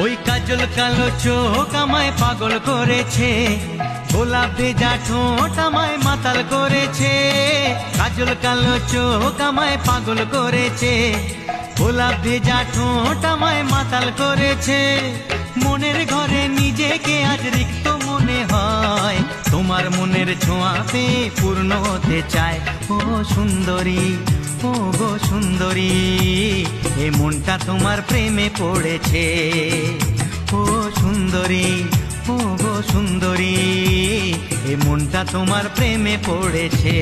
ওই কাজল কালো চোখ আমায় পাগল করেছে, গোলাপ ভেজা ঠোঁট আমায় মাতাল করেছে। কাজল কালো চোখ আমায় পাগল করেছে, গোলাপ ভেজা ঠোঁট আমায় মাতাল করেছে। মনের ঘরে নিজেকে আজ রিক্ত মনে হয়, তোমার মনের ছোঁয়াতে পূর্ণ হতে চায়। ও সুন্দরী, ও গো সুন্দরী, এ মনটা তোমার প্রেমে পড়েছে। ও সুন্দরী, ও গো সুন্দরী, এ মনটা তোমার প্রেমে পড়েছে।